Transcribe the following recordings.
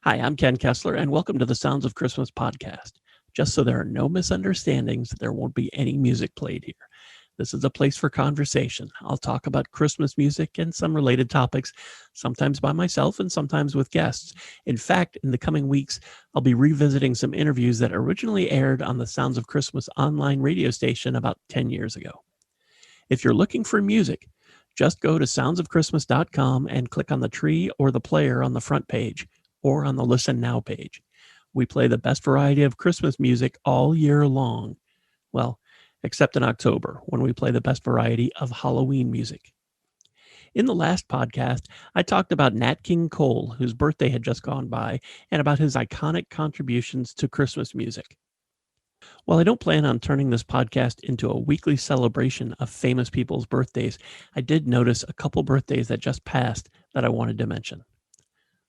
Hi, I'm Ken Kessler, and welcome to the Sounds of Christmas podcast. Just so there are no misunderstandings, there won't be any music played here. This is a place for conversation. I'll talk about Christmas music and some related topics, sometimes by myself and sometimes with guests. In fact, in the coming weeks, I'll be revisiting some interviews that originally aired on the Sounds of Christmas online radio station about 10 years ago. If you're looking for music, just go to soundsofchristmas.com and click on the tree or the player on the front page or on the Listen Now page. We play the best variety of Christmas music all year long. Well, except in October, when we play the best variety of Halloween music. In the last podcast, I talked about Nat King Cole, whose birthday had just gone by, and about his iconic contributions to Christmas music. While I don't plan on turning this podcast into a weekly celebration of famous people's birthdays, I did notice a couple birthdays that just passed that I wanted to mention.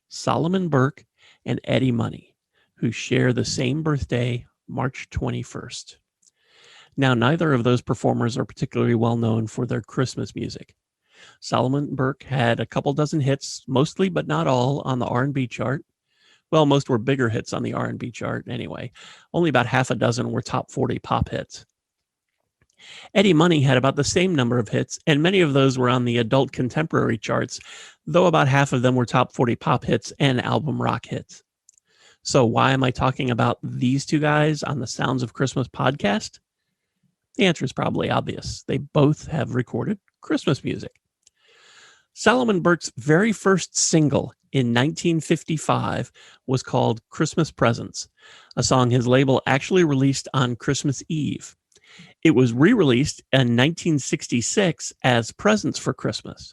Solomon Burke and Eddie Money, who share the same birthday, March 21st. Now, neither of those performers are particularly well known for their Christmas music. Solomon Burke had a couple dozen hits, mostly but not all, on the R&B chart. Well, most were bigger hits on the R&B chart anyway. Only about half a dozen were top 40 pop hits. Eddie Money had about the same number of hits, and many of those were on the adult contemporary charts, though about half of them were top 40 pop hits and album rock hits. So why am I talking about these two guys on the Sounds of Christmas podcast? The answer is probably obvious. They both have recorded Christmas music. Solomon Burke's very first single in 1955 was called Christmas Presents, a song his label actually released on Christmas Eve. It was re-released in 1966 as Presents for Christmas.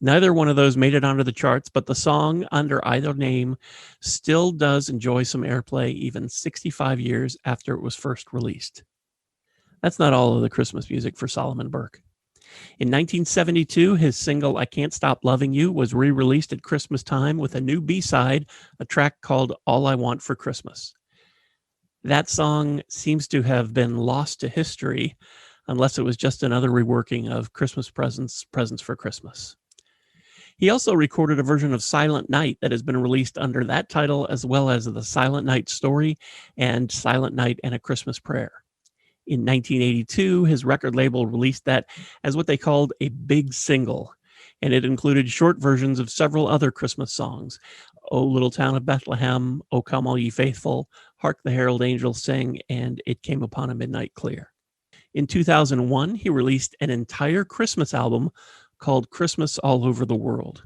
Neither one of those made it onto the charts, but the song under either name still does enjoy some airplay even 65 years after it was first released. That's not all of the Christmas music for Solomon Burke. In 1972, his single I Can't Stop Loving You was re-released at Christmas time with a new B-side, a track called All I Want for Christmas. That song seems to have been lost to history, unless it was just another reworking of Christmas Presents, Presents for Christmas. He also recorded a version of Silent Night that has been released under that title, as well as The Silent Night Story and Silent Night and a Christmas Prayer. In 1982, his record label released that as what they called a big single, and it included short versions of several other Christmas songs. O Little Town of Bethlehem, O Come All Ye Faithful, Hark the Herald Angels Sing, and It Came Upon a Midnight Clear. In 2001, he released an entire Christmas album called Christmas All Over the World.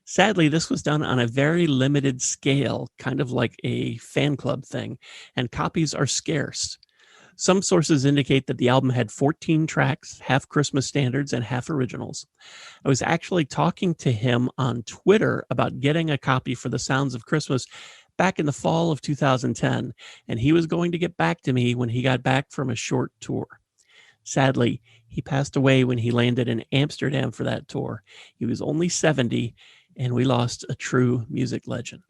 Sadly, this was done on a very limited scale, kind of like a fan club thing, and copies are scarce. Some sources indicate that the album had 14 tracks, half Christmas standards and half originals. I was actually talking to him on Twitter about getting a copy for the Sounds of Christmas back in the fall of 2010, and he was going to get back to me when he got back from a short tour. Sadly, he passed away when he landed in Amsterdam for that tour. He was only 70, and we lost a true music legend.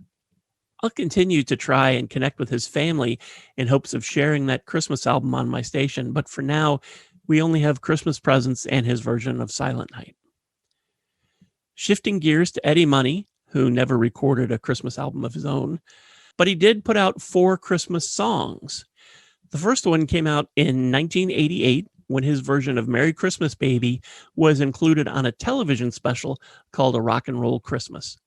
I'll continue to try and connect with his family in hopes of sharing that Christmas album on my station, but for now, we only have Christmas Presents and his version of Silent Night. Shifting gears to Eddie Money, who never recorded a Christmas album of his own, but he did put out 4 Christmas songs. The first one came out in 1988 when his version of Merry Christmas Baby was included on a television special called A Rock and Roll Christmas.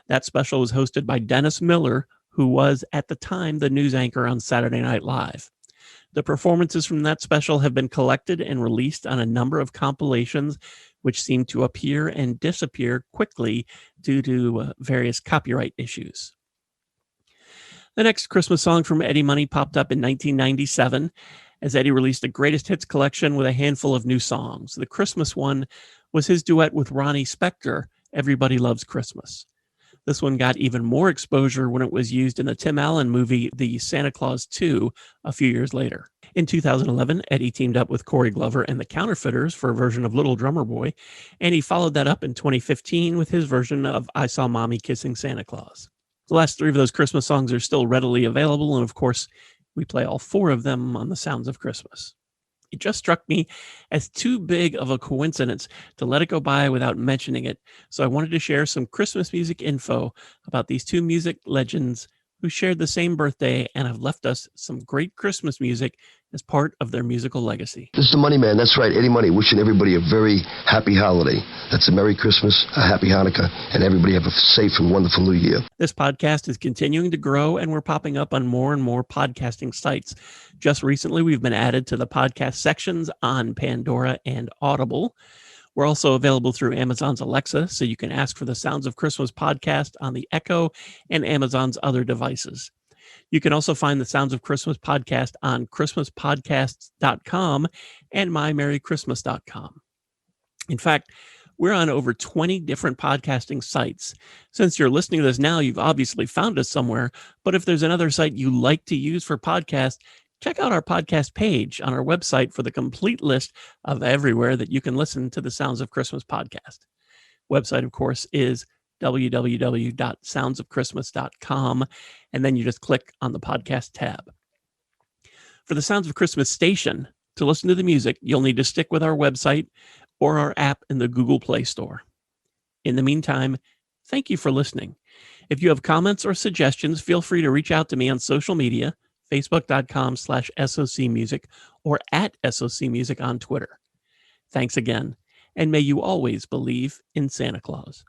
That special was hosted by Dennis Miller, who was at the time the news anchor on Saturday Night Live. The performances from that special have been collected and released on a number of compilations, which seem to appear and disappear quickly due to various copyright issues. The next Christmas song from Eddie Money popped up in 1997 as Eddie released a greatest hits collection with a handful of new songs. The Christmas one was his duet with Ronnie Spector, Everybody Loves Christmas. This one got even more exposure when it was used in the Tim Allen movie, The Santa Claus 2, a few years later. In 2011, Eddie teamed up with Corey Glover and the Counterfeiters for a version of Little Drummer Boy, and he followed that up in 2015 with his version of I Saw Mommy Kissing Santa Claus. The last 3 of those Christmas songs are still readily available, and of course, we play all 4 of them on the Sounds of Christmas. It just struck me as too big of a coincidence to let it go by without mentioning it. So I wanted to share some Christmas music info about these two music legends who shared the same birthday and have left us some great Christmas music as part of their musical legacy. This is the Money Man. That's right, Eddie Money, wishing everybody a very happy holiday. That's a Merry Christmas, a Happy Hanukkah, and everybody have a safe and wonderful New Year. This podcast is continuing to grow, and we're popping up on more and more podcasting sites. Just recently, we've been added to the podcast sections on Pandora and Audible. We're also available through Amazon's Alexa, so you can ask for the Sounds of Christmas podcast on the Echo and Amazon's other devices. You can also find the Sounds of Christmas podcast on christmaspodcasts.com and mymerrychristmas.com. In fact, we're on over 20 different podcasting sites. Since you're listening to this now, you've obviously found us somewhere, but if there's another site you like to use for podcasts, check out our podcast page on our website for the complete list of everywhere that you can listen to the Sounds of Christmas podcast. Website, of course, is www.soundsofchristmas.com, and then you just click on the podcast tab. For the Sounds of Christmas station, to listen to the music, you'll need to stick with our website or our app in the Google Play Store. In the meantime, thank you for listening. If you have comments or suggestions, feel free to reach out to me on social media, facebook.com/SOCmusic or at SOCmusic on Twitter. Thanks again, and may you always believe in Santa Claus.